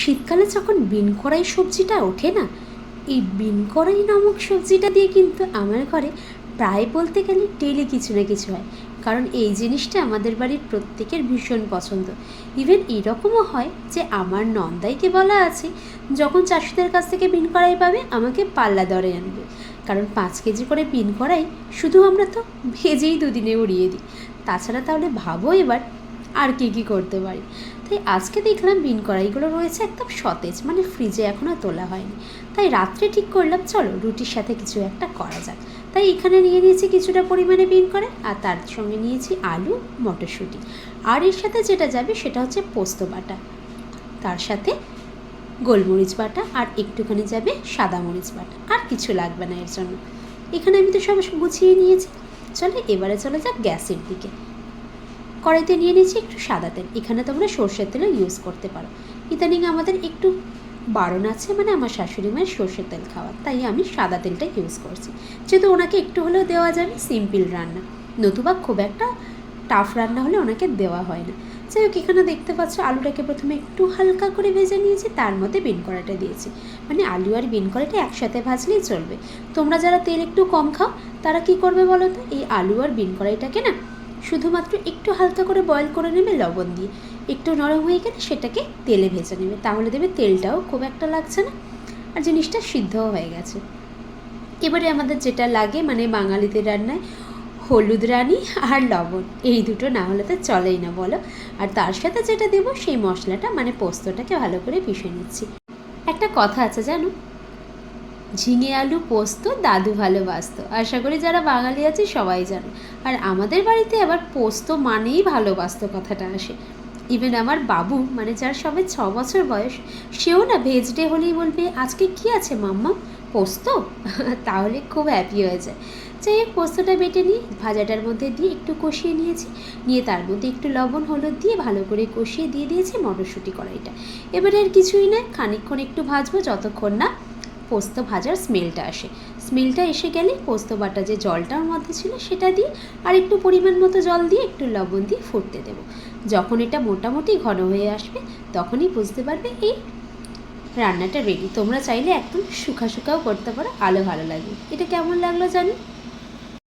শীতকালে যখন বিন কড়াই সবজিটা ওঠে না, এই বিন কড়াই নামক সবজিটা দিয়ে কিন্তু আমার ঘরে প্রায় বলতে গেলে ডেইলি কিছু না কিছু হয়। কারণ এই জিনিসটা আমাদের বাড়ির প্রত্যেকের ভীষণ পছন্দ। ইভেন এরকমও হয় যে আমার নন্দাইকে বলা আছে যখন চাষিদের কাছ থেকে বিন কড়াই পাবে আমাকে পাল্লা দরে আনবে। কারণ 5 কেজি করে বিন কড়াই শুধু আমরা তো ভেজেই দুদিনে উড়িয়ে দিই, তাছাড়া তাহলে ভাবো এবার আর কী করতে পারি। তাই আজকে দেখলাম বিন কড়াইগুলো রয়েছে একদম সতেজ, মানে ফ্রিজে এখনও তোলা হয়নি। তাই রাত্রে ঠিক করলাম চলো রুটির সাথে কিছু একটা করা যাক। তাই এখানে নিয়ে নিয়েছি কিছুটা পরিমাণে বিন কড়াই, আর তার সঙ্গে নিয়েছি আলু, মটরশুঁটি। আর এর সাথে যেটা যাবে সেটা হচ্ছে পোস্ত বাটা, তার সাথে গোলমরিচ বাটা, আর একটুখানি যাবে সাদা মরিচ বাটা। আর কিছু লাগবে না এর জন্য। এখানে আমি তো সব গুছিয়ে নিয়েছি। চলো এবারে চলে যাক গ্যাসের দিকে। কড়াইতে নিয়ে নিয়েছি একটু সাদা তেল। এখানে তোমরা সর্ষের তেলও ইউজ করতে পারো। ইদানিং আমাদের একটু বারণ আছে, মানে আমার শাশুড়ি মায়ের সর্ষের তেল খাওয়ার, তাই আমি সাদা তেলটা ইউজ করছি, যেহেতু ওনাকে একটু হলেও দেওয়া যাবে। সিম্পল রান্না, নতুবা খুব একটা টাফ রান্না হলে ওনাকে দেওয়া হয় না। যাই হোক, এখানে দেখতে পাচ্ছ আলুটাকে প্রথমে একটু হালকা করে ভেজে নিয়েছি, তার মধ্যে বিন কড়াইটা দিয়েছি। মানে আলু আর বিন কড়াইটা একসাথে ভাজলেই চলবে। তোমরা যারা তেল একটু কম খাও তারা কি করবে বলো তো, এই আলু আর বিন কড়াইটাকে না শুধুমাত্র একটু হালকা করে বয়েল করে নেবে লবণ দিয়ে। একটু নরম হয়ে গেলে সেটাকে তেলে ভেজে নেবে, তাহলে দেবে তেলটাও খুব একটা লাগছে না, আর জিনিসটা সিদ্ধও হয়ে গেছে। এবারে আমাদের যেটা লাগে, মানে বাঙালিদের রান্নায় হলুদ রানি আর লবণ, এই দুটো না হলে তো চলেই না বলো। আর তার সাথে যেটা দেবো সেই মশলাটা, মানে পোস্তটাকে ভালো করে পিষে নিচ্ছি। একটা কথা আছে জানো, ঝিঙে আলু পোস্ত দাদু ভালোবাসতো। আশা করি যারা বাঙালি আছে সবাই জানে। আর আমাদের বাড়িতে আবার পোস্ত মানেই ভালোবাসতো কথাটা আসে। ইভেন আমার বাবু, মানে যার সবে 6 বছর বয়স, সেও না ভেজ ডে হলেই বলবে আজকে কি আছে মাম্মা, পোস্ত। তাহলে খুব হ্যাপি হয়ে যায়। যাই হোক, পোস্তটা বেটে নিয়ে ভাজাটার মধ্যে দিয়ে একটু কষিয়ে নিয়েছি। নিয়ে তার মধ্যে একটু লবণ হলুদ দিয়ে ভালো করে কষিয়ে দিয়ে দিয়েছি মটরশুঁটি কড়াইটা। এবারে আর কিছুই না, খানিকক্ষণ একটু ভাজবো যতক্ষণ না পোস্ত ভাজার স্মেলটা আসে। স্মেলটা এসে গেলে পোস্ত বাটা যে জলটার মধ্যে ছিল সেটা দিয়ে আর একটু পরিমাণ মতো জল দিয়ে একটু লবণ দিয়ে ফুটতে দেবো। যখন এটা মোটামুটি ঘন হয়ে আসবে তখনই বুঝতে পারবে এই রান্নাটা রেডি। তোমরা চাইলে একদম শুকা শুকাও করতে পারো, আলো ভালো লাগবে। এটা কেমন লাগলো জানি।